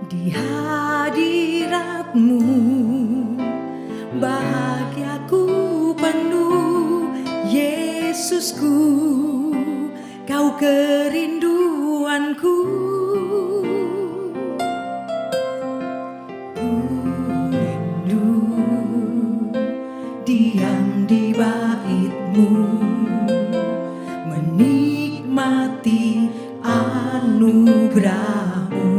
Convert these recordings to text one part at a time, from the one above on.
Di hadirat-Mu bahagiaku penuh, Yesusku, Kau kerinduanku. Ku rindu diam di bait-Mu, menikmati anugerah-Mu.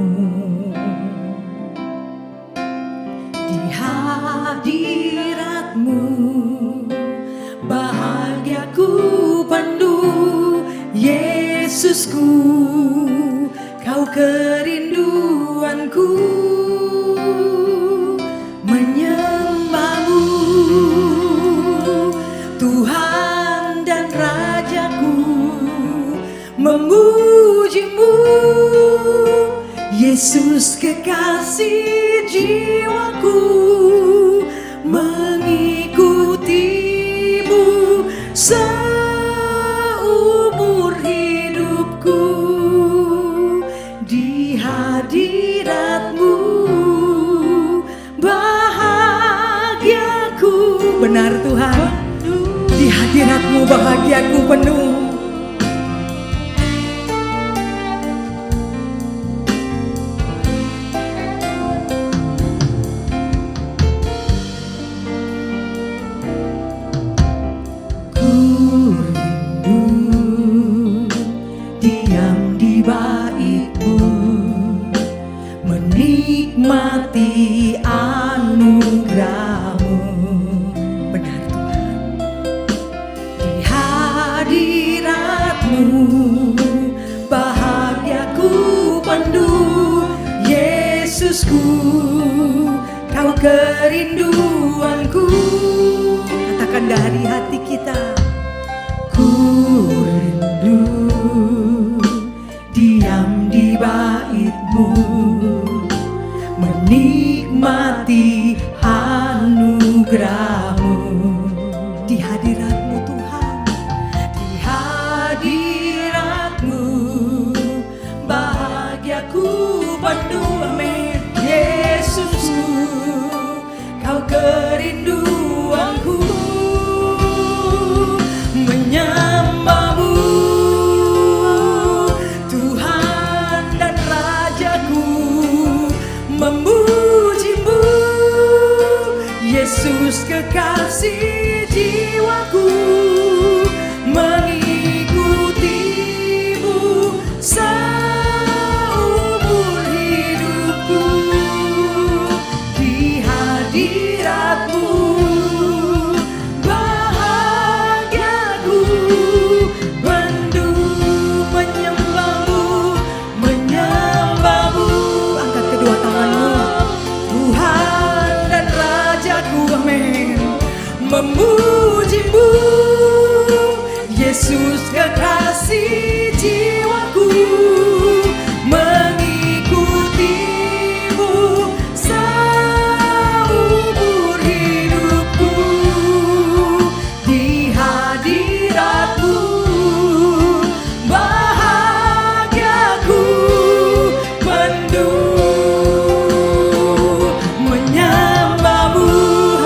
Di hadirat-Mu bahagiaku penuh, Yesusku, Kau kerinduanku. Menyembah-Mu Tuhan dan Rajaku, memuji-Mu Yesus kekasih jiwaku, mengikuti-Mu seumur hidupku. Di hadirat-Mu bahagiaku. Benar Tuhan, di hadirat-Mu bahagiaku penuh. Menikmati anugerah-Mu. Benar Tuhan, di hadirat-Mu bahagiaku penuh, Yesusku, Kau kerinduanku. Katakan dari hati kita, ku rindu diam di bait-Mu, menikmati anugerah-Mu. Di hadirat-Mu Tuhan, di hadirat-Mu bahagiaku penuh. Amin. Yesusku, Kau kerinduanku. Menyembah-Mu Tuhan dan Rajaku, memuji-Mu Yesus kekasih jiwaku, mengikuti-Mu seumur hidupku. Di hadirat-Mu bahagiaku penuh. Menyembah-Mu, menyembah-Mu. Angkat kedua tanganmu, Tuhan dan Rajaku. Amin. Memuji-Mu Yesus kekasih jiwaku, mengikuti-Mu seumur hidupku. Di hadirat-Mu bahagiaku penuh. Menyembah-Mu,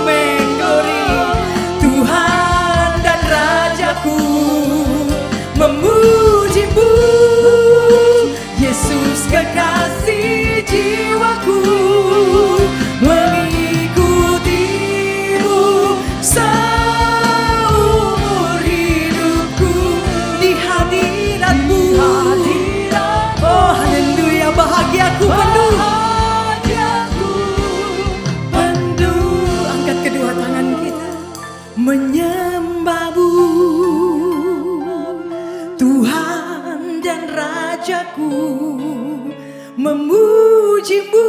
amin, glory, Tuhan dan Rajaku, memuji-Mu Yesus kekasih jiwaku, mengikuti-Mu seumur hidupku. Di hadirat-Mu, oh haleluya, bahagiaku penuh. Angkat kedua tangan kita, menyembah-Mu Tuhan dan Rajaku, memuji-Mu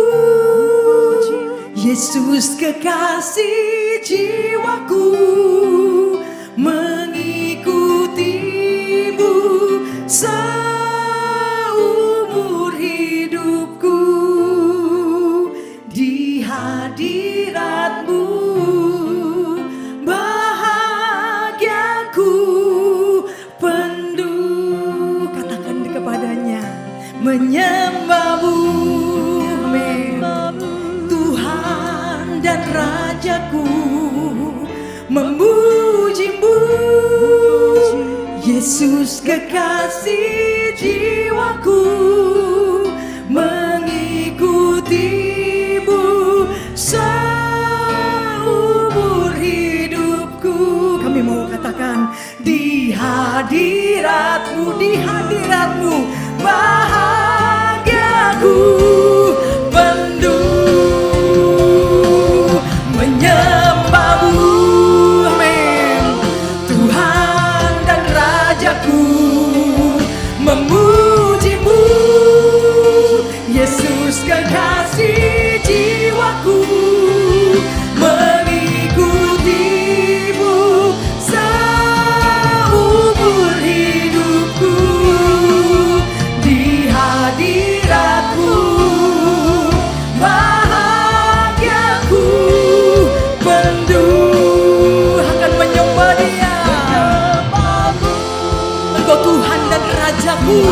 Yesus kekasih jiwaku, mengikuti-Mu seumur hidupku. Di hadirat-Mu bahagiaku penuh. Katakan kepadanya, menyembah-Mu. Amin. Yesus kekasih jiwaku, mengikutimu seumur hidupku. Kami mau katakan, di hadiratmu, di hadiratmu bahagiaku penuh menyembahmu. Amin. Tuhan dan Rajaku, memujimu. Yesus kekasih jiwaku, mengikutimu seumur hidupku. Di hadiratmu bahagiaku penuh akan menyembah Dia. Engkau Tuhan dan Rajaku,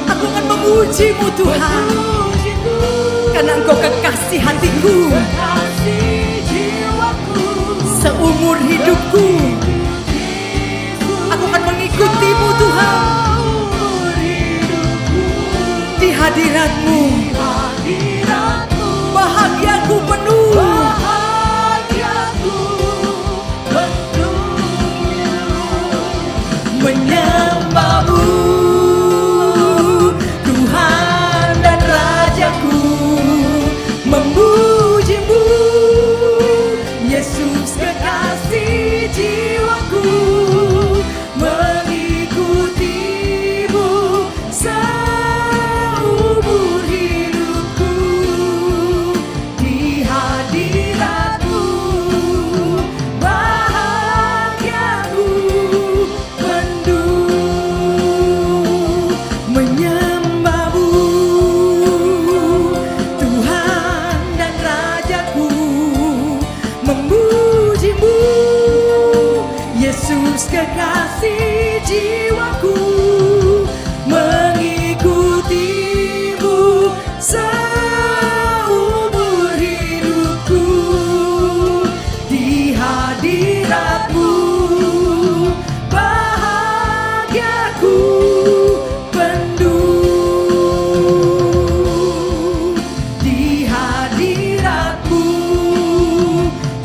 aku akan memujimu Tuhan, karena Engkau kekasih hatiku, seumur hidupku aku akan mengikutimu Tuhan. Di hadiratmu bahagiaku penuh. Menyembahmu Tuhan dan Rajaku, memujimu. Yesus kekasih jiwaku, mengikutimu seumur hidupku. Di hadiratmu bahagiaku penuh menyembahmu Tuhan dan Rajaku, memujimu. Yesus kekasih jiwaku, mengikutimu seumur hidupku. Di hadiratmu bahagiaku penuh. Di hadiratmu,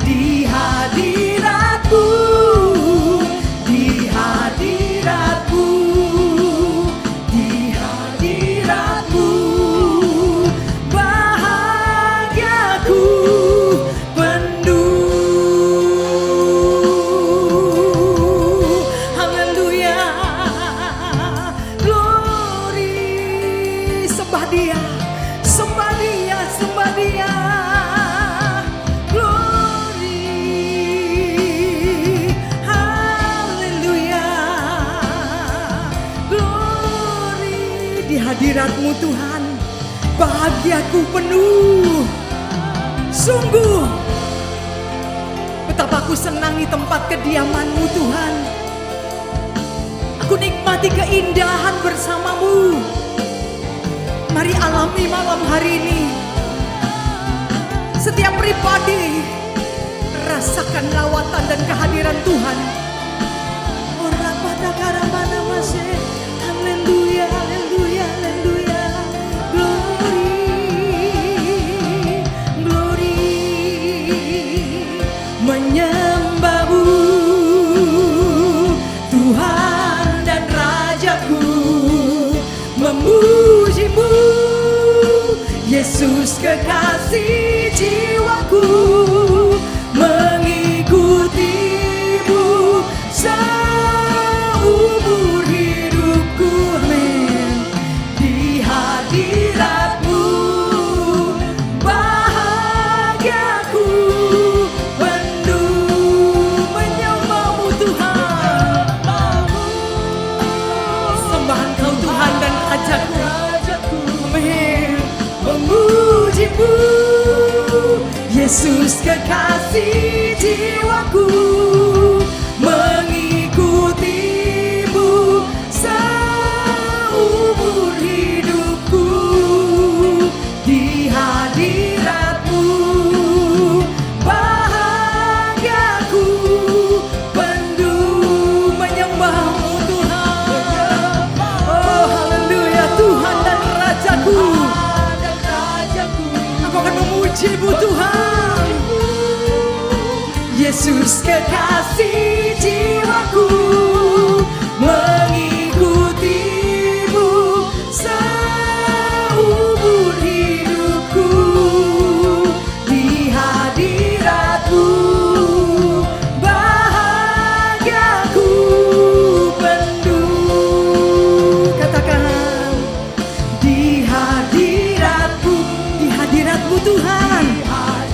di hadiratmu, di hadiratmu, di hadiratmu bahagiaku penuh. Haleluya, glory. Sembah Dia, sembah Dia, sembah Dia. Glory, haleluya, glory. Di hadiratmu Tuhan bahagiaku penuh. Sungguh betapa aku senangi tempat kediaman-Mu Tuhan. Aku nikmati keindahan bersama-Mu. Mari alami malam hari ini. Setiap pribadi rasakan lawatan dan kehadiran Tuhan. Ora pada karamana masih. Haleluya, haleluya, haleluya. Glory, glory. Menyembahmu Tuhan dan Rajaku, memujimu. Yesus kekasih jiwaku, mengikutimu seumur hidupku. Amin. Di hadiratmu bahagiaku penuh menyembahmu Tuhan. Sembah Engkau Tuhan dan Rajaku. Amin. Memujimu. Yesus kekasih jiwaku, mengikutimu seumur hidupku. Di hadiratmu bahagiaku penuh menyembah Yesus kekasih jiwaku, mengikutimu seumur hidupku. Di hadiratmu bahagiaku penuh. Katakan, di hadiratmu Tuhan.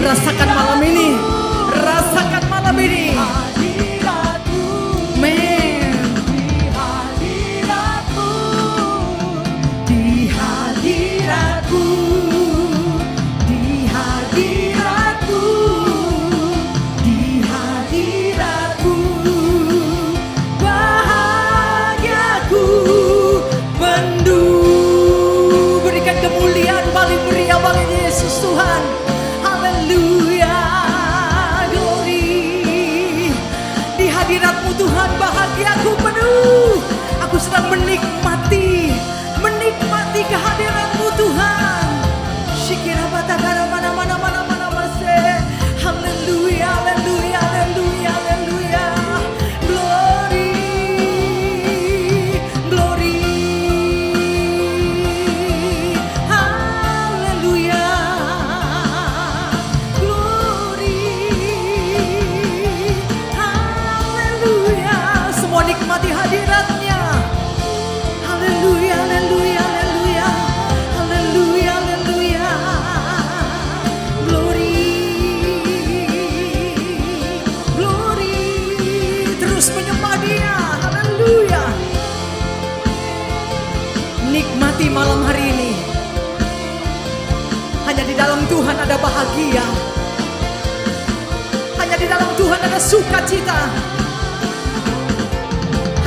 Rasakan malam ini, rasakan malam ini. Men, di hadiratku, di hadiratku, di hadiratku, bahagiaku penuh. Berikan kemuliaan paling meriah bagi Yesus Tuhan. Haleluya, glory. Di hadiratmu Tuhan bahagiaku penuh. Aku sedang menikmati kehadiratmu Tuhan. Shikira batakara mana mana mana mana mase. Haleluya, haleluya, haleluya, haleluya. Glory, glory. Haleluya, glory. Haleluya. Semua nikmati hadiratnya. Haleluya, haleluya, haleluya. Haleluya, haleluya. Glory, glory. Terus menyembah Dia. Haleluya. Nikmati malam hari ini. Hanya di dalam Tuhan ada bahagia. Hanya di dalam Tuhan ada sukacita.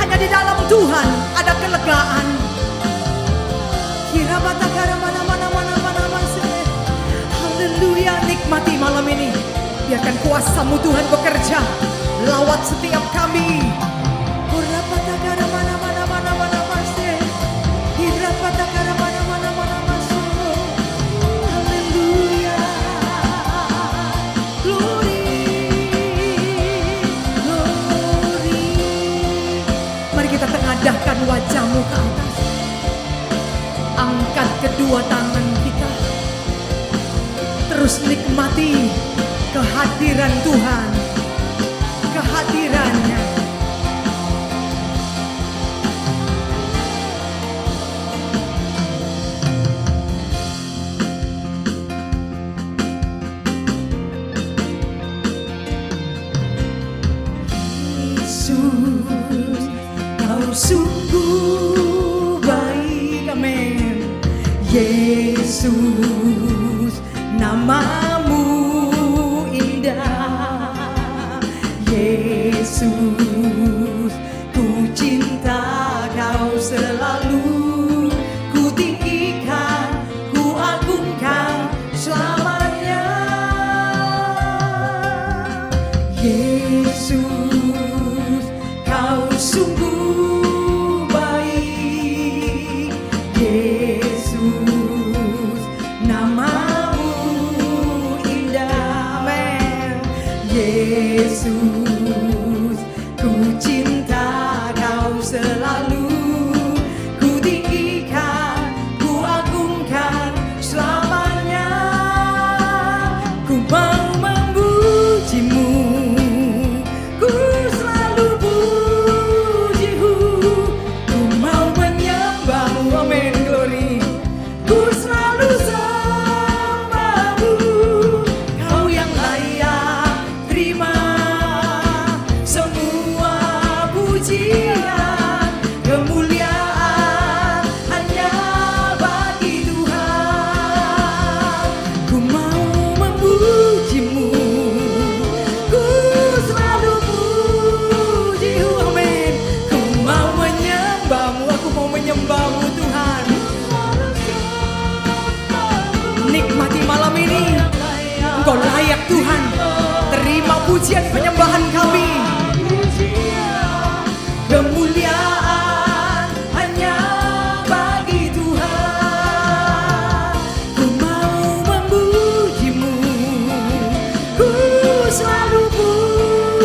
Hanya di dalam Tuhan ada kelegaan. Kira batakara mana mana mana mana mase. Haleluya, nikmati malam ini. Biarkan kuasa-Mu Tuhan bekerja. Lawat setiap kami. Kira batakara mana mana mana mana mase. Kira batakara mana mana mana mase. Haleluya, glory, glory. Mari kita tengadahkan wajah-Mu ke atas. Angkat kedua tangan kita. Terus nikmati kehadiran Tuhan, kehadirannya. Yesus, Kau sungguh baik, amin. Yesus, nama-Mu indah. Yesus, ku cinta Kau selalu. Ku tinggikan, ku agungkan selamanya. Yesus, Kau sungguh baik. Yesus, nama-Mu indah, amin. Yesus, ku cinta Kau selalu. Ku tinggikan, ku agungkan selamanya. Ku mau memuji-Mu, ku selalu puji-Mu. Ku mau menyembah-Mu, amin, glory. Ku selalu sembah-Mu. Kau yang layak terima semua pujian. Kemuliaan hanya bagi Tuhan. Ku mau memuji-Mu, ku selalu puji-Mu, amin. Ku mau menyembah-Mu, aku mau menyembah-Mu Tuhan. Nikmati malam ini. Engkau layak Tuhan. Terima pujian penyembahan kami. Kemuliaan hanya bagi Tuhan. Ku mau memuji-Mu, ku selalu puji.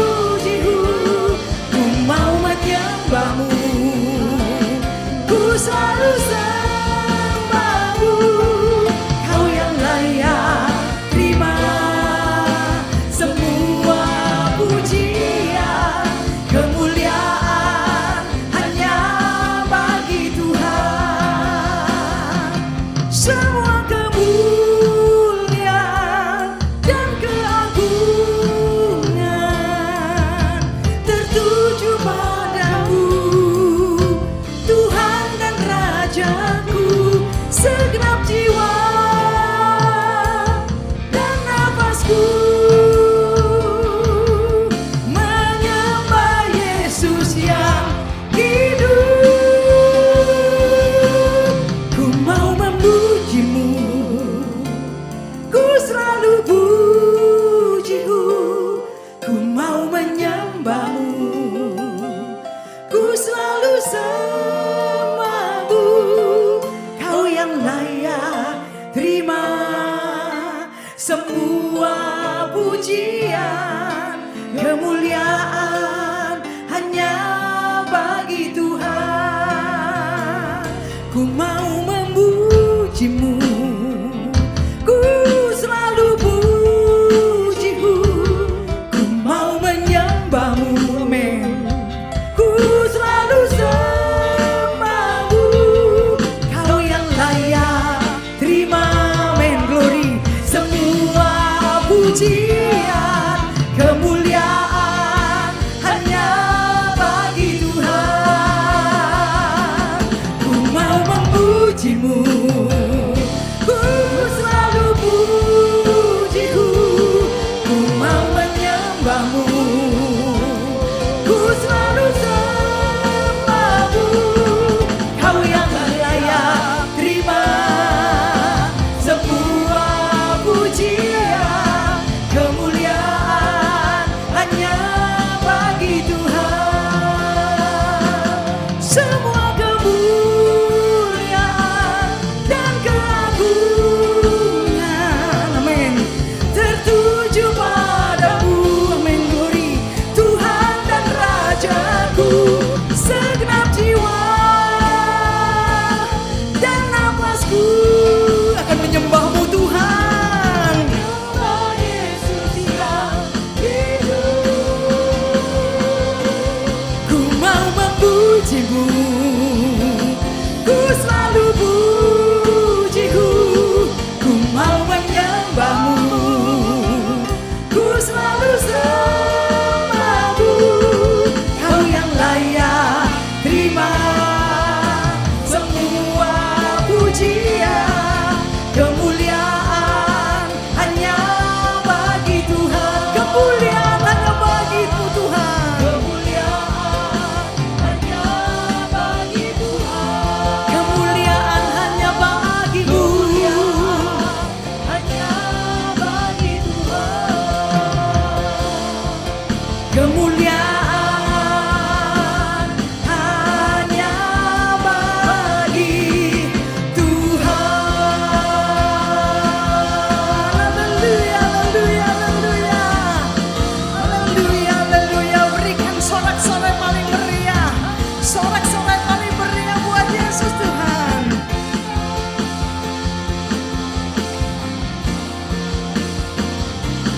terima semua pujian, kemuliaan hanya bagi Tuhan. Ku mau memujimu, ku selalu pujimu, ku mau menyembahmu, amin. Ku selalu sembahmu, kau yang layak terima, amin, glory. Semua pujian, kemuliaan hanya bagi Tuhan. Ku mau memujimu, ku selalu pujimu, ku mau menyembahmu, ku selalu sembahmu, kau yang layak terima semua pujian, kemuliaan hanya bagi Tuhan. Semua kemuliaan dan keagungan, amin, tertuju padamu, amin, glory. Tuhan dan Rajaku, segenap jiwa dan napasku akan menyembahmu Tuhan. Nyembah Yesus yang hidup. Ku mau memujimu, ku selalu pujimu, ku mau menyembahmu, ku selalu sembahmu, kau yang layak terima semua pujian, kemuliaan hanya bagi Tuhan. Kemuliaan hanya bagimu Tuhan. Kemuliaan hanya bagi Tuhan. Kemuliaan hanya bagimu. Hanya bagi Tuhan. Kemuliaan hanya bagi Tuhan. Haleluya, haleluya, haleluya. Haleluya, haleluya. Berikan sorak-sorai paling meriah. Sorak-sorai paling meriah buat Yesus Tuhan.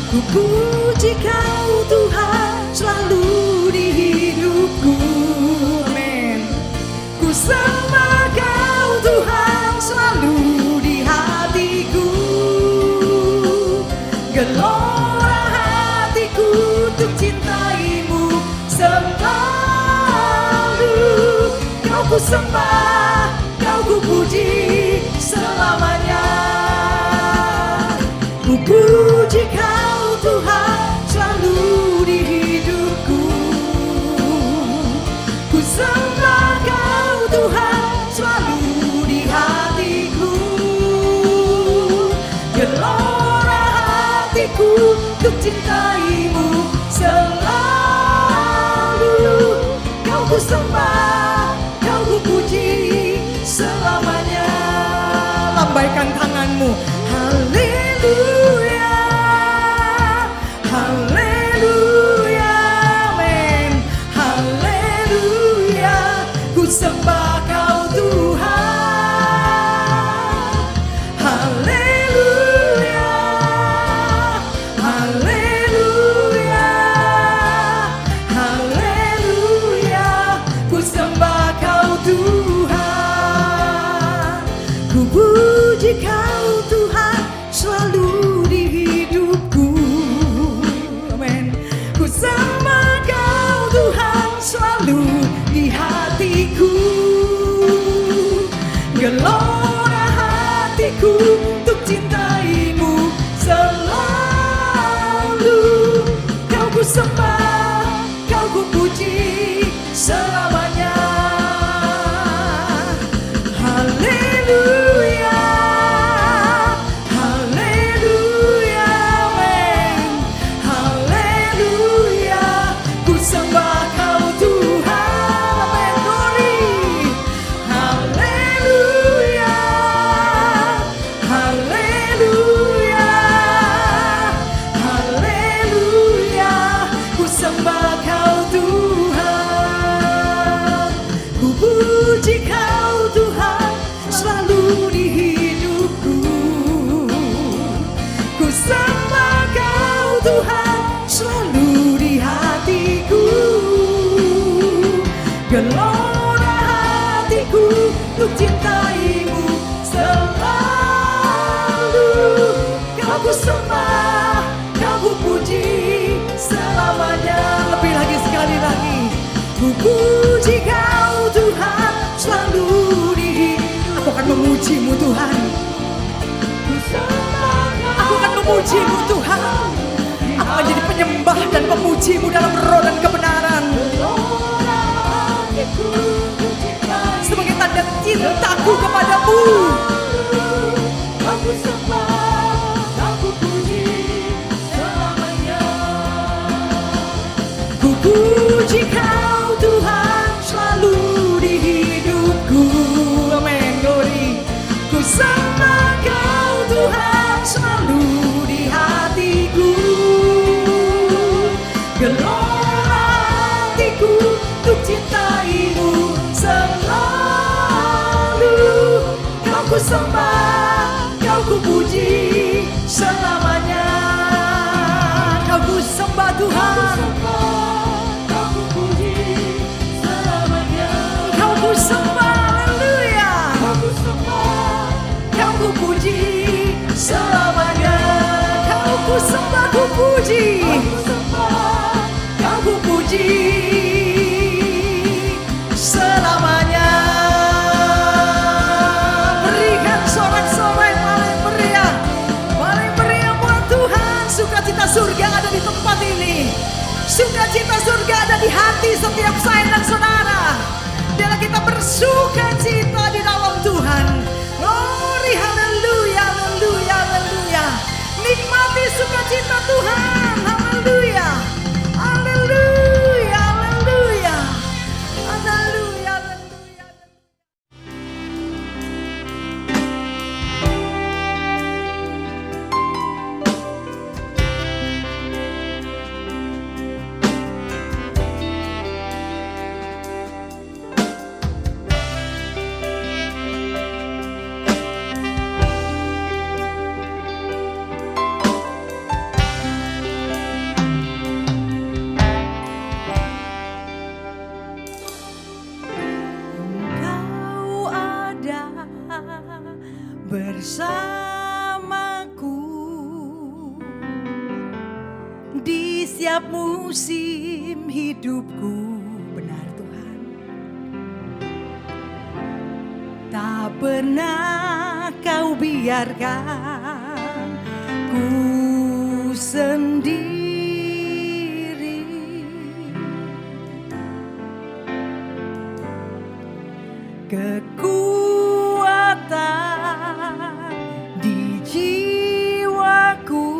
Ku puji kau Tuhan selalu di hidupku, amin. Ku sembah kau Tuhan selalu di hatiku. Gelora hatiku untuk cintaimu selalu. Kau ku sembah, kau ku puji selamanya. Ku puji kau Tuhan selalu di hidupku. Ku sembah kau Tuhan selalu di hatiku. Gelora hatiku untuk cintaimu selalu. Kau ku sembah, kau ku puji selamanya. Lambaikan tanganmu. Haleluya, haleluya, haleluya. Ku sembah Kau Tuhan, ku puji Kau Tuhan selalu di hidupku. Ku sembah Kau Tuhan selalu di hatiku. Gelora hatiku untuk cintaimu selalu. Kau ku sembah, Kau ku puji selamanya. Lebih lagi, sekali lagi. Ku puji Kau Tuhan selalu di hidupku. Aku akan memujimu Tuhan. Aku akan memujimu Tuhan. Aku akan jadi penyembah dan pemujimu dalam roh dan kebenaran. Sebagai tanda cintaku kepadamu. Aku sembah, aku puji selamanya. Ku puji Kau Tuhan selalu di hidupku. Amin, glory. Ku sembah Kau Tuhan selalu di hatiku. Gelora hatiku untuk cintaimu selalu. Kau ku sembah, Kau ku puji selamanya. Kau ku sembah Tuhan, Kau ku puji selamanya. Kau ku sembah, haleluya. Kau ku sembah, Kau ku puji selamanya. Kau ku sembah, ku puji. Kau ku puji selamanya. Berikan sorak-sorai paling meriah buat Tuhan. Sukacita surga ada di tempat ini. Sukacita surga ada di hati setiap saya dan saudara. Biarlah kita bersukacita di dalam Tuhan. Glory, haleluya, haleluya, haleluya. Nikmati sukacita Tuhan, haleluya. Haleluya, haleluya, haleluya, haleluya. Bersamaku di setiap musim hidupku. Benar Tuhan, tak pernah Kau biarkan ku sendiri. Kekuatan di jiwaku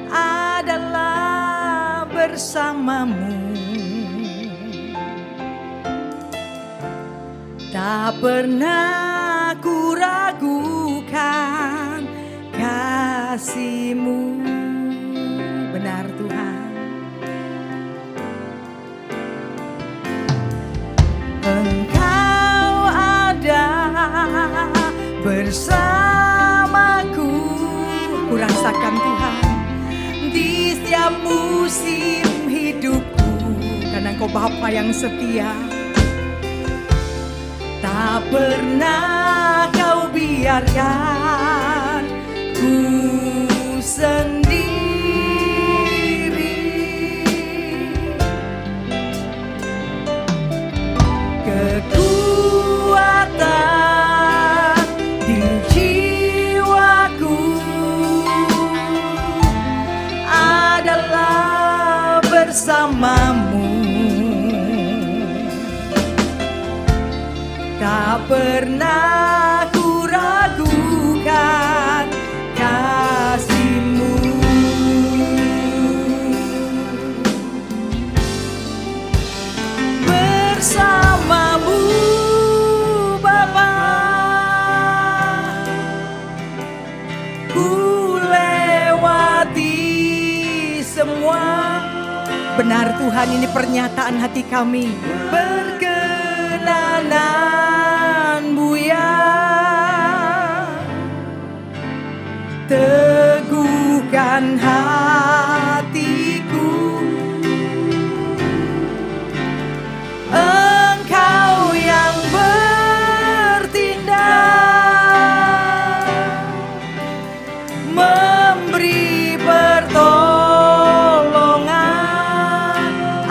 adalah bersamamu. Tak pernah ku ragukan kasih-Mu. Benar Tuhan. Engkau ada bersamaku. Ku rasakan Tuhan di setiap musim hidupku. Karena Engkau Bapa yang setia. Tak pernah Kau biarkan ku sendiri. Kekuatan di jiwaku adalah bersama-Mu. Tak pernah ku ragukan kasih-Mu. Bersama-Mu Bapa, Benar Tuhan, ini pernyataan hati kami. Berkenanan-Mu ya, teguhkan hatiku. Engkau yang bertindak, memberi pertolongan,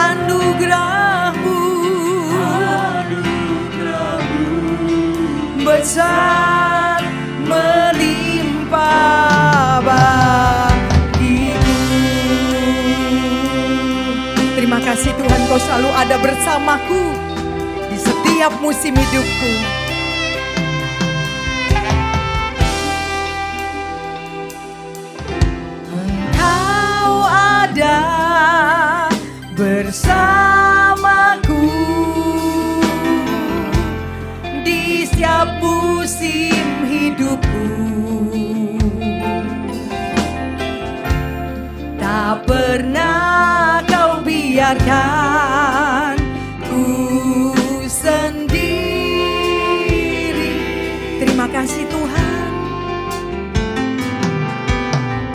anugerah-Mu besar melimpah bagiku. Terima kasih Tuhan, Kau selalu ada bersamaku di setiap musim hidupku. Engkau ada bersamaku di setiap musim hidupku. Tak pernah Kau biarkan ku sendiri. Terima kasih Tuhan.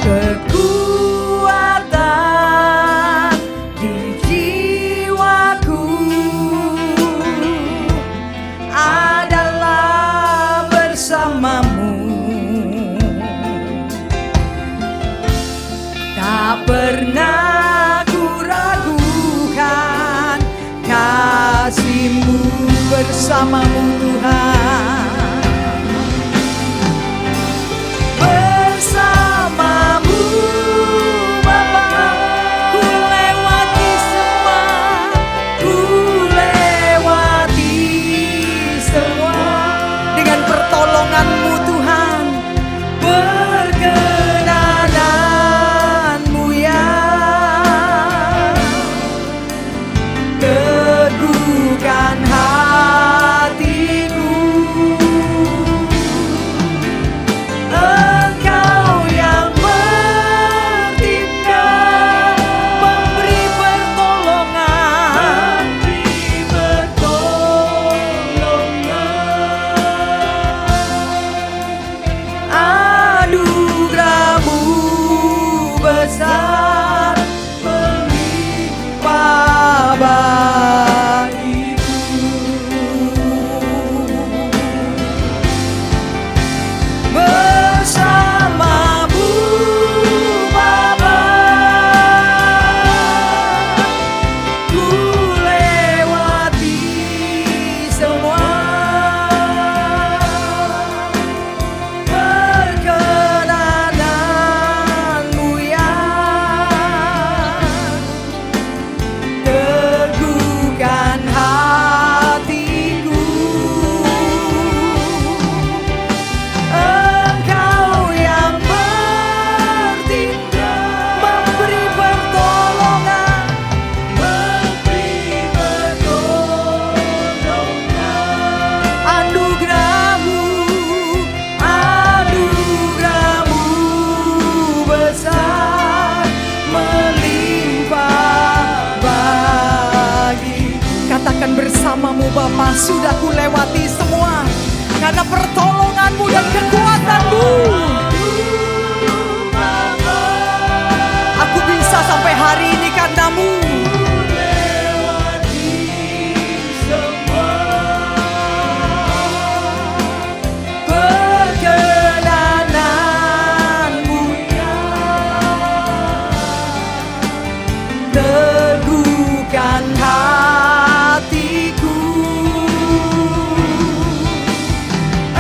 Kekuatan di jiwaku adalah bersama-Mu. Tak pernah ku ragukan kasih-Mu bersama-Mu Tuhan. Bersama-Mu Bapa, ku lewati semua, ku lewati semua dengan pertolongan-Mu Tuhan. Berkenanan-Mu ya, teguhkan hatiku. Engkau yang bertindak, memberi pertolongan, anugerah-Mu besar melimpah bagiku. Bersama-Mu Bapa, ku lewati semua. Perkenanan-Mu ya, teguhkan hatiku. Engkau yang bertindak, memberi pertolongan, anugerah-Mu, anugerah-Mu besar melimpah bagi. Katakan, bersama-Mu Bapa, sudah ku lewati semua karena pertolongan-Mu dan kekuatan-Mu. Aku bisa sampai hari ini karena-Mu. Perkenanan-Mu ya, teguhkan hatiku.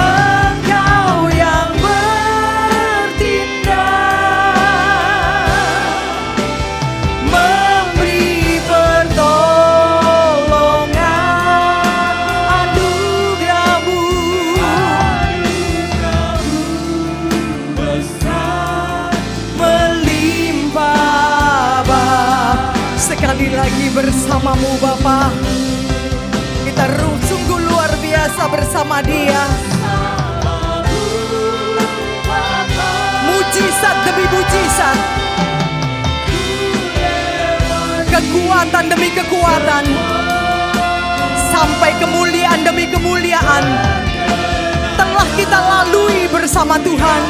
Engkau yang bertindak, memberi pertolongan, anugerah-Mu besar melimpah bagiku. Sekali lagi, bersama-Mu Bapa, kita sungguh luar biasa bersama Dia. Mujizat demi mujizat, kekuatan kekuatan demi kekuatan, sampai kemuliaan demi kemuliaan telah kita lalui bersama Tuhan.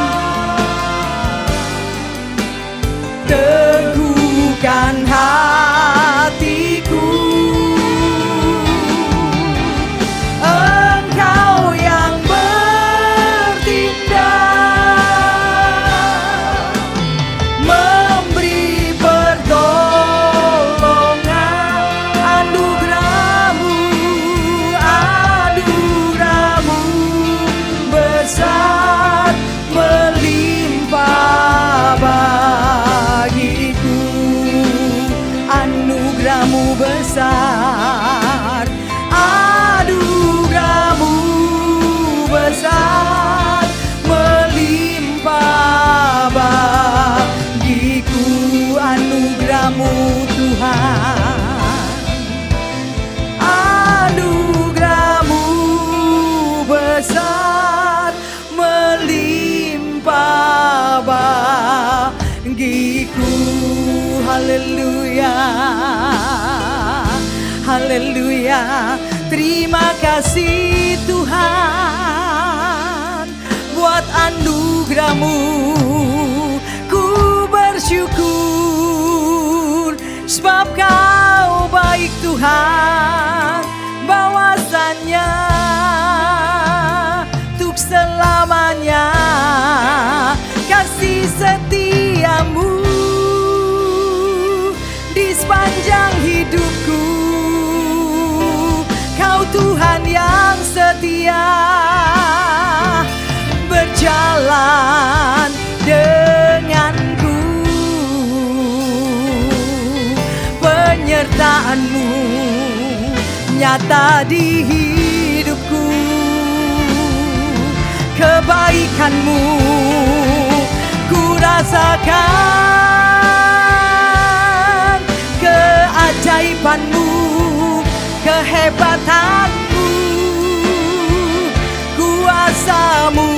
Teguhkan hatiku, Engkau yang bertindak, memberi pertolongan. Anugerah-Mu, anugerah-Mu besar melimpah bagiku. Anugerah-Mu besar, anugerah-Mu besar melimpah bagiku. Anugerah-Mu Tuhan, anugerah-Mu besar melimpah bagiku. Haleluya, haleluya. Terima kasih Tuhan buat anugerah-Mu. Ku bersyukur sebab Kau baik Tuhan, bahwasannya untuk selamanya kasih setia-Mu di sepanjang hidupku. Kau Tuhan yang setia, berjalan denganku. Penyertaan-Mu nyata di hidupku. Kebaikan-Mu ku rasakan, keajaiban-Mu, kehebatan-Mu, kuasa-Mu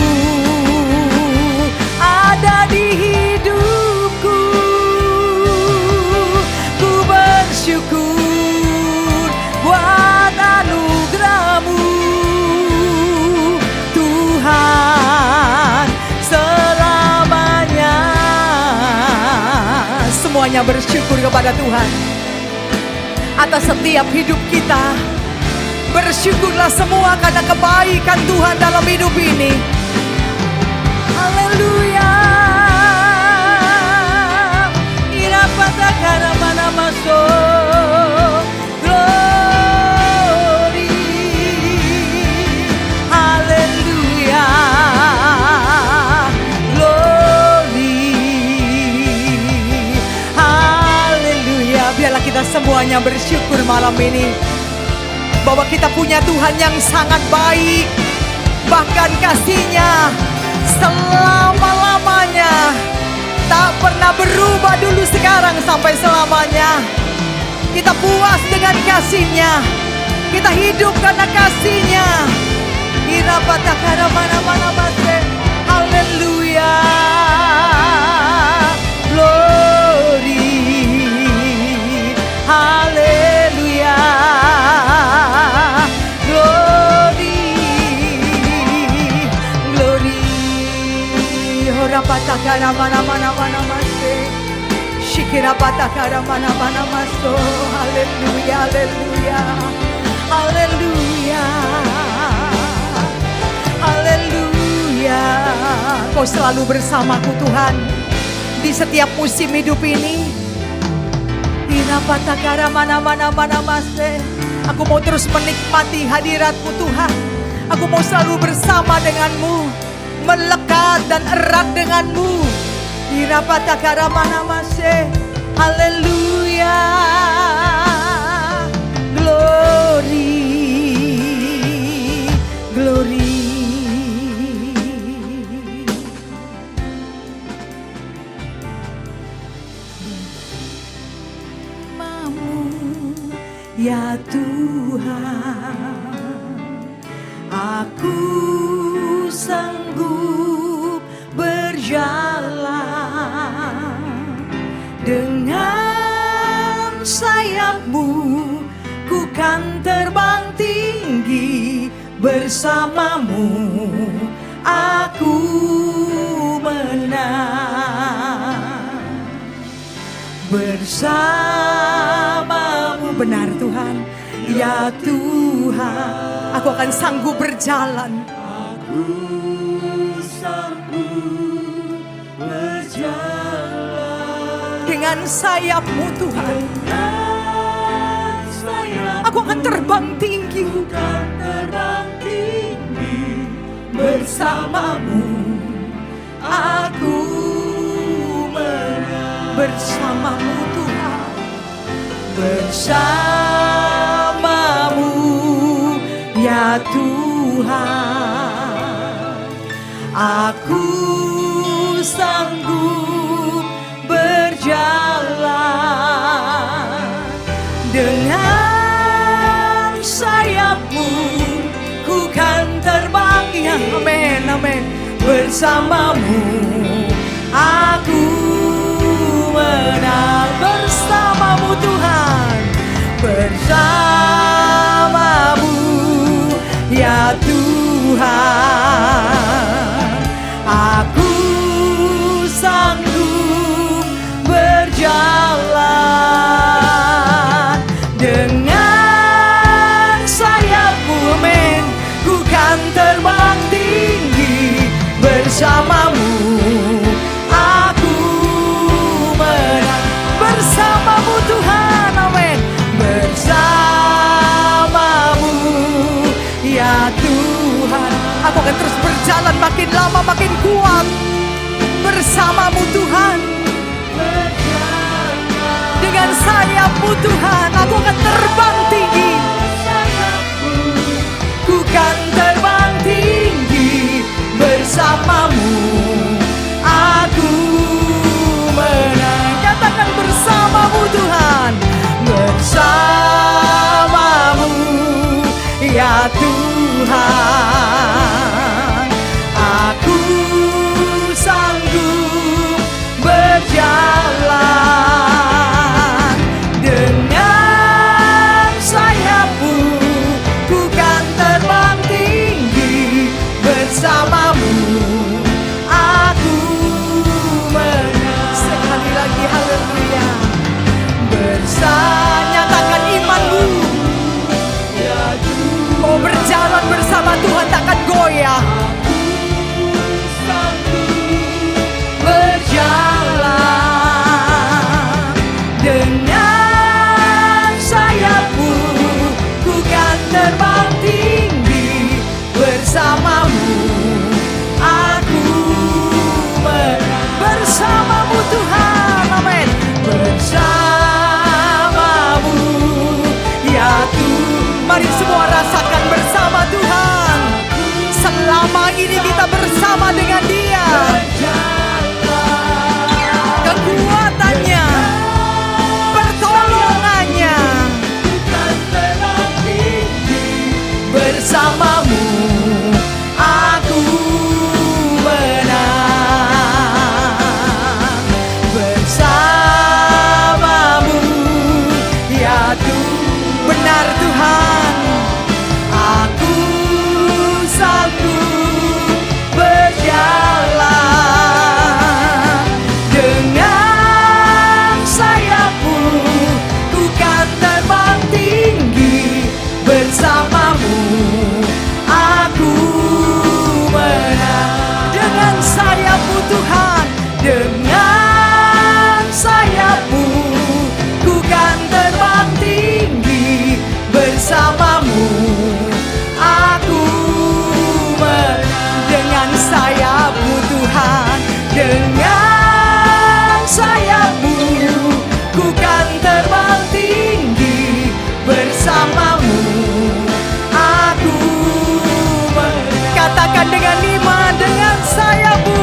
ada di hidupku. Ku bersyukur buat anugerah-Mu Tuhan selamanya. Semuanya bersyukur kepada Tuhan atas setiap hidup kita. Bersyukurlah semua karena kebaikan Tuhan dalam hidup ini. Haleluya. Irapata mana masuk. Glory. Haleluya. Glory. Haleluya. Biarlah kita semuanya bersyukur malam ini bahwa kita punya Tuhan yang sangat baik, bahkan kasih-Nya selama-lamanya, tak pernah berubah dulu, sekarang, sampai selamanya. Kita puas dengan kasih-Nya, kita hidup karena kasih-Nya. Irapatakara mana-mana base. Haleluya. Glory. Haleluya. Rapatakara mana-mana masih. Shikira patakara mana-mana masuk. Haleluya, haleluya. Haleluya. Haleluya. Kau selalu bersamaku Tuhan di setiap musim hidup ini. Rapatakara mana-mana masih. Aku mau terus menikmati hadirat-Mu Tuhan. Aku mau selalu bersama dengan-Mu, melekat dan erat dengan-Mu. Irapatakara mana masih. Haleluya. Glory. Glory. Mamu ya Tuhan, aku sanggup berjalan dengan sayap kan terbang tinggi bersamamu, aku menang bersamamu. Benar Tuhan, ya Tuhan, aku akan sanggup berjalan. Aku sanggup berjalan dengan sayap-Mu Tuhan. Aku akan terbang tinggi, bersamamu. Aku menang bersamamu Tuhan, bersamamu ya Tuhan. Aku sanggup berjalan dengan sayap-Mu, ku kan terbang. Ya, amin, amin. Bersamamu aku menang, bersamamu Tuhan, bersamamu ya Tuhan. Aku sanggup berjalan dengan sayap-Mu, amin. Ku kan terbang tinggi bersamamu, aku menang bersamamu Tuhan, amin. Bersamamu ya Tuhan. Aku akan terus berjalan makin lama makin kuat bersamamu Tuhan. Dengan sayap-Mu Tuhan, aku akan terbang tinggi. Ku kan terbang tinggi bersamamu, aku menang. Katakan bersamamu Tuhan, bersamamu ya Tuhan. Aku sanggup berjalan dengan sayap-Mu, ku kan terbang tinggi bersamamu, aku menang. Sekali lagi haleluya. Nyatakan iman-Mu, mau berjalan bersama Tuhan takkan goyah. Berjalan dengan sayap-Mu, ku kan terbang tinggi bersamamu, aku menang. Bersamamu Tuhan, amin. Bersamamu ya Tuhan. Mari semua rasakan bersama Tuhan. Selama ini kita bersama dengan Dia. Kekuatannya, pertolongannya, bersamamu aku menang. Bersamamu ya Tuhan. Benar Tuhan, aku sanggup berjalan dengan sayap-Mu, ku kan terbang tinggi bersamamu, aku menang. Dengan sayap-Mu Tuhan, dengan sayap-Mu, ku kan terbang tinggi bersamamu, aku menang. Dengan sayap-Mu Tuhan, dengan sayap-Mu, ku kan terbang tinggi bersamamu, aku menang. Katakan dengan iman, dengan sayap-Mu,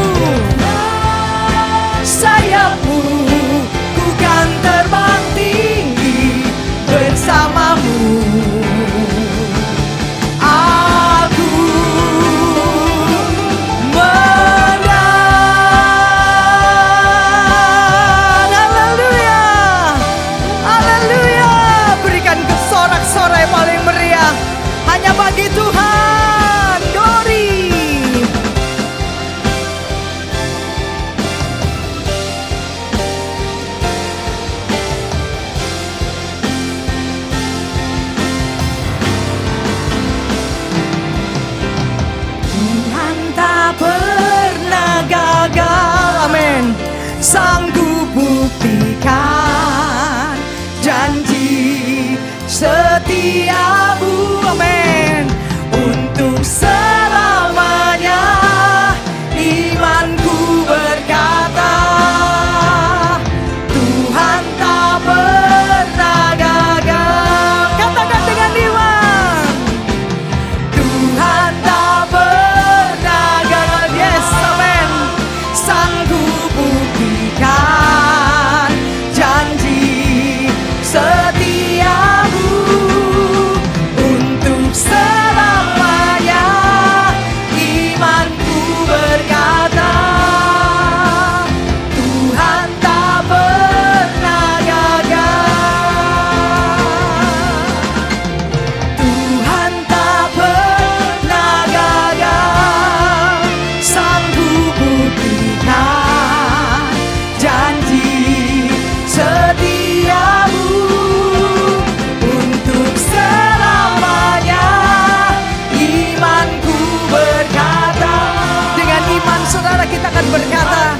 berkata,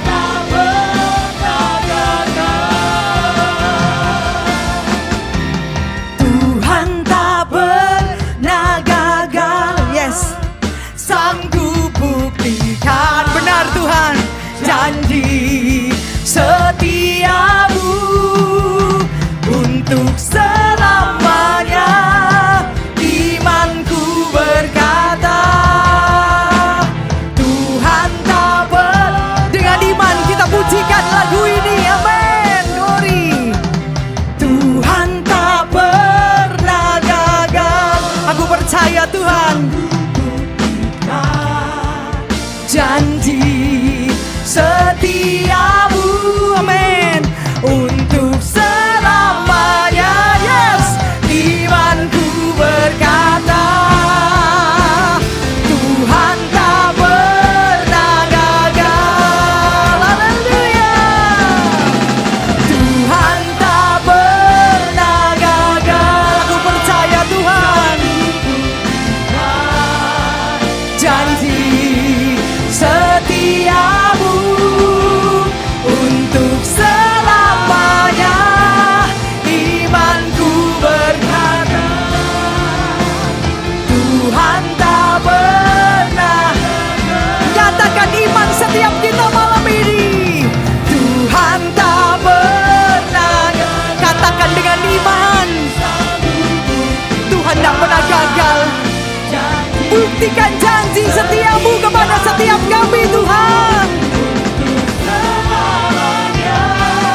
Tuhan tak pernah gagal. Yes, sanggup buktikan. Benar Tuhan, janji setiamu untuk selamanya. Imanku berkata, Tuhan tak pernah. Dengan iman kita pujikan lagu ini, amin. Glory. Tuhan tak pernah gagal. Aku percaya Tuhan, janji setiamu, amin, untuk selamanya. Yes, imanku berkata, Tuhan tak pernah gagal. Haleluya. Tuhan tak pernah gagal. Aku percaya Tuhan, janji setiamu untuk selamanya. Imanku berkata, Tuhan tak pernah. Nyatakan iman setiap kita malam ini. Tuhan tak pernah. Katakan dengan iman, Tuhan tak pernah gagal. Buktikan janji setiamu kepada setiap kami Tuhan.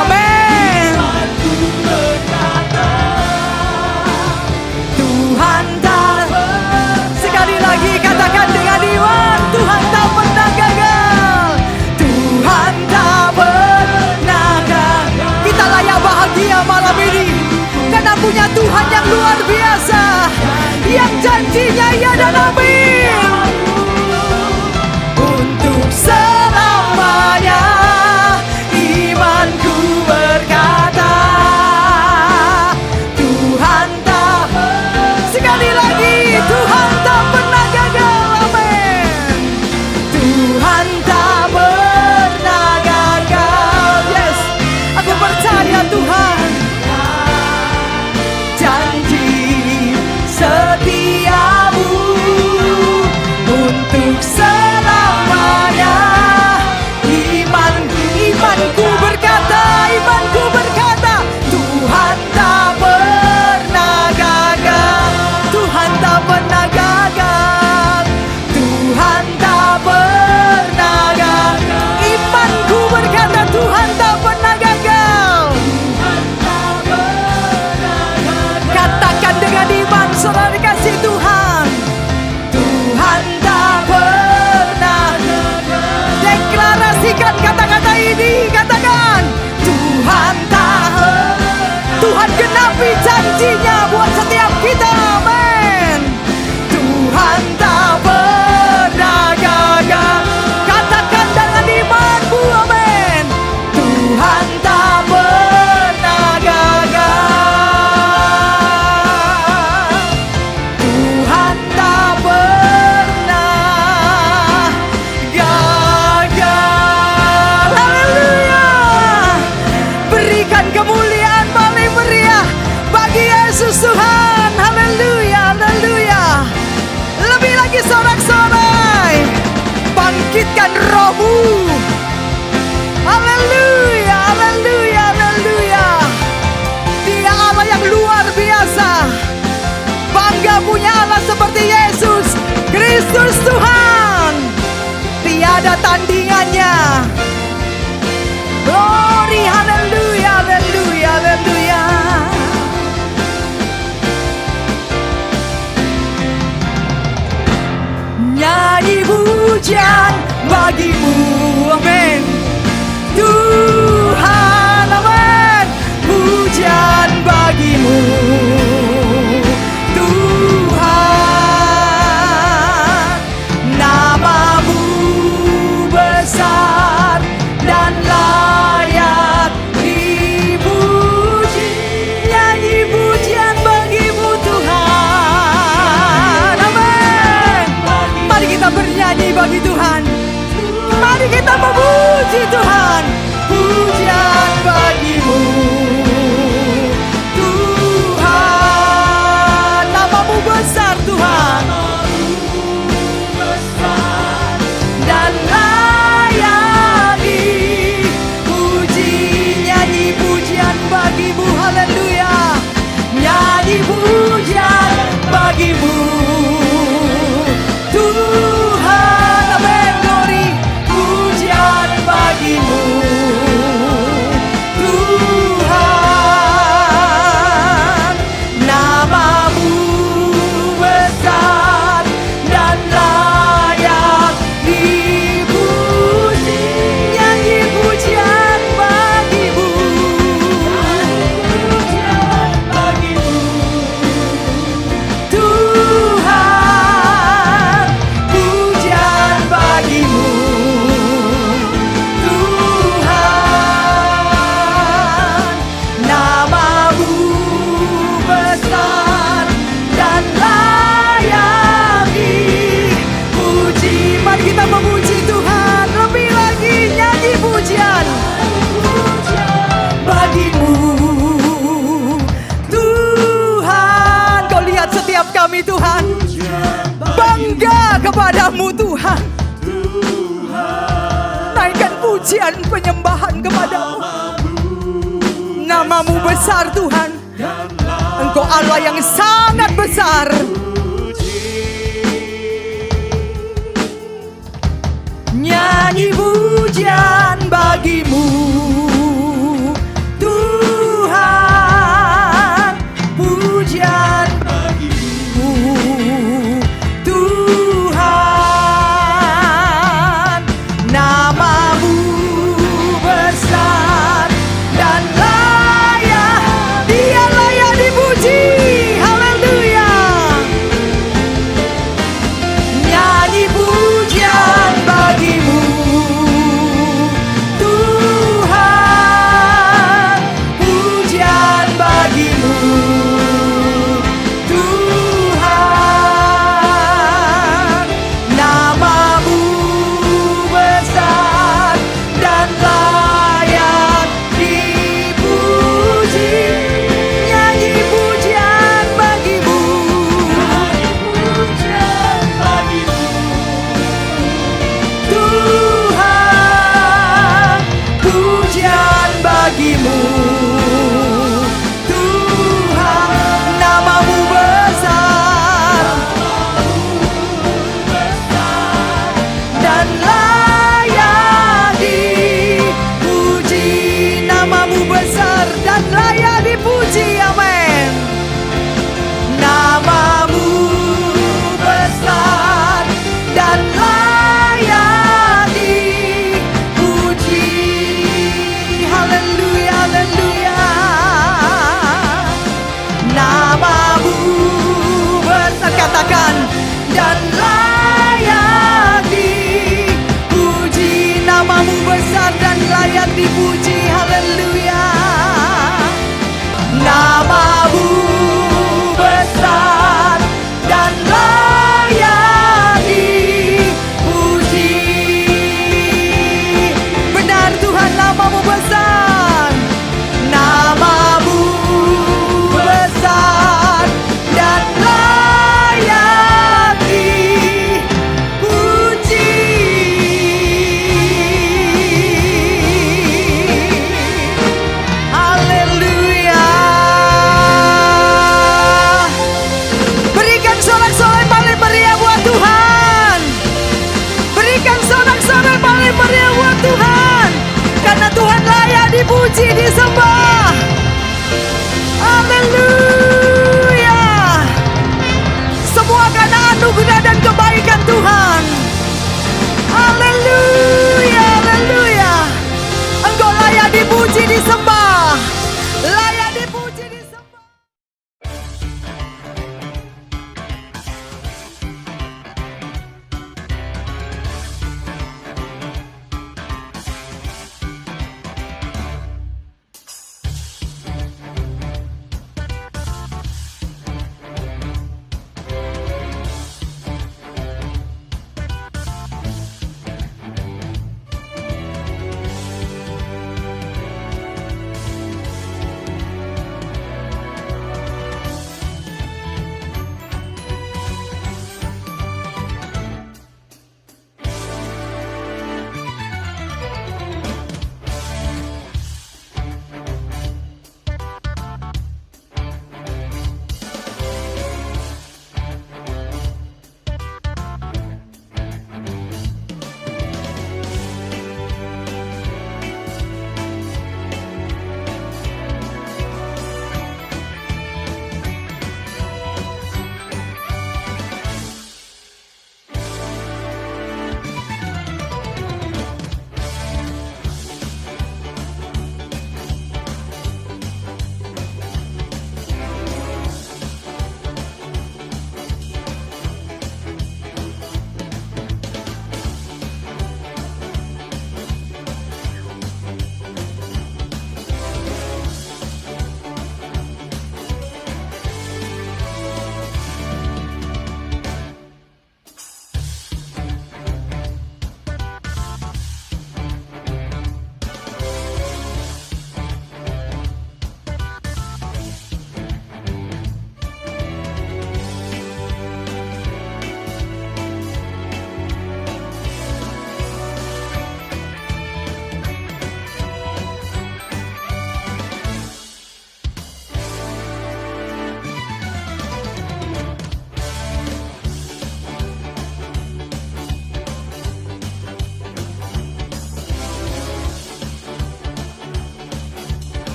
Amin. Tuhan tak. Sekali lagi katakan dengan iman, Tuhan tak pernah gagal. Tuhan tak pernah gagal. Kita layak bahagia malam ini karena punya Tuhan yang luar biasa, yang janjinya ya dan amin. Untuk selamanya, imanku berkata, Tuhan tak. Sekali lagi, Tuhan tak pernah gagal, amin. Tuhan tak pernah gagal. Yes, aku percaya Tuhan, janji setiamu untuk selamanya. Imanku berkata, Tuhan tak pernah gagal. Tuhan tak pernah gagal. Tuhan tak pernah gagal. Imanku berkata, Tuhan tak pernah gagal. Katakan dengan iman, saudara dikasih Tuhan, Tuhan tak pernah. Deklarasikan kata-kata ini, katakan, Tuhan tak. Tuhan genapi janjinya buat setiap kita, amin. Tuhan tak pernah gagal. Katakan dengan imanmu, amin. Tuhan tak pernah gagal. Tuhan tak pernah gagal. Haleluya. Berikan kemuliaan paling meriah bagi Yesus Tuhan. Haleluya, haleluya. Lebih lagi sorak-sorai, bangkitkan rohmu. Haleluya, haleluya, haleluya. Dia Allah yang luar biasa. Bangga punya Allah seperti Yesus Kristus Tuhan. Tiada tandingannya. Glory, haleluya, haleluya, haleluya. Nyanyi pujian bagimu, amin. Tuhan, amin. Pujian bagimu, Tuhan. Namamu besar dan layak dipuji. Nyanyi pujian bagimu Tuhan, amin. Mari kita bernyanyi bagi Tuhan. Mari kita memuji. memuji Tuhan. Pujian bagimu Tuhan, namamu besar Tuhan, dan layak dipuji. Nyanyi pujian bagimu, haleluya. Nyanyi pujian bagimu Tuhan, amin, glory. Pujian bagimu Tuhan, namamu besar dan layak dipuji. Nyanyi pujian bagimu, Tuhan, pujian bagimu Tuhan, namamu besar dan layak dipuji. Mari kita memuji Tuhan lebih lagi, nyanyi pujian bagimu Tuhan. Kau lihat setiap kami Tuhan, bangga kepadamu Tuhan. Naikkan pujian penyembahan kepadamu. Namamu besar Tuhan, Engkau Allah yang sangat besar. Nyanyi pujian bagimu Tuhan, pujian bagimu Tuhan, namamu besar dan layak, Dia layak dipuji, haleluya. Nyanyi pujian bagimu Tuhan, pujian bagimu Tuhan, namamu besar dan layak dipuji. Nyanyi pujian bagimu, Tuhan, pujian bagimu Tuhan, namamu besar dan layak dipuji. Namamu besar dan layak dipuji, amin. Namamu besar dan layak dipuji, haleluya, haleluya. Namamu besar, katakan, dan layak dipuji. Namamu besar dan layak dipuji, haleluya. Namamu besar dan layak dipuji. Benar Tuhan, namamu besar. Namamu besar dan layak dipuji. Haleluya. Berikan sorak-sorai paling meriah buat Tuhan. Berikan sorak-sorai paling meriah buat Tuhan, karena Tuhan layak dipuji, disembah. Haleluya. Semua karena anugerah dan kebaikan Tuhan. Haleluya, haleluya. Engkau layak dipuji, disembah. Layak dipuji, disembah.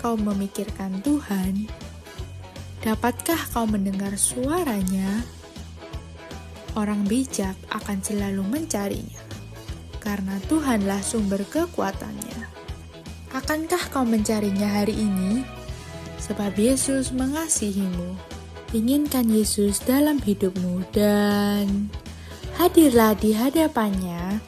kau memikirkan Tuhan? Dapatkah kau mendengar suaranya? Orang bijak akan selalu mencarinya, karena Tuhanlah sumber kekuatannya. Akankah kau mencarinya hari ini? Sebab Yesus mengasihimu. Inginkan Yesus dalam hidupmu dan hadirlah di hadapannya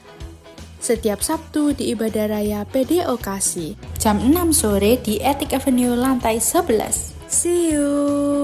setiap Sabtu di Ibadah Raya PDO Kasih jam 6 sore di Attic Avenue lantai 11. See you!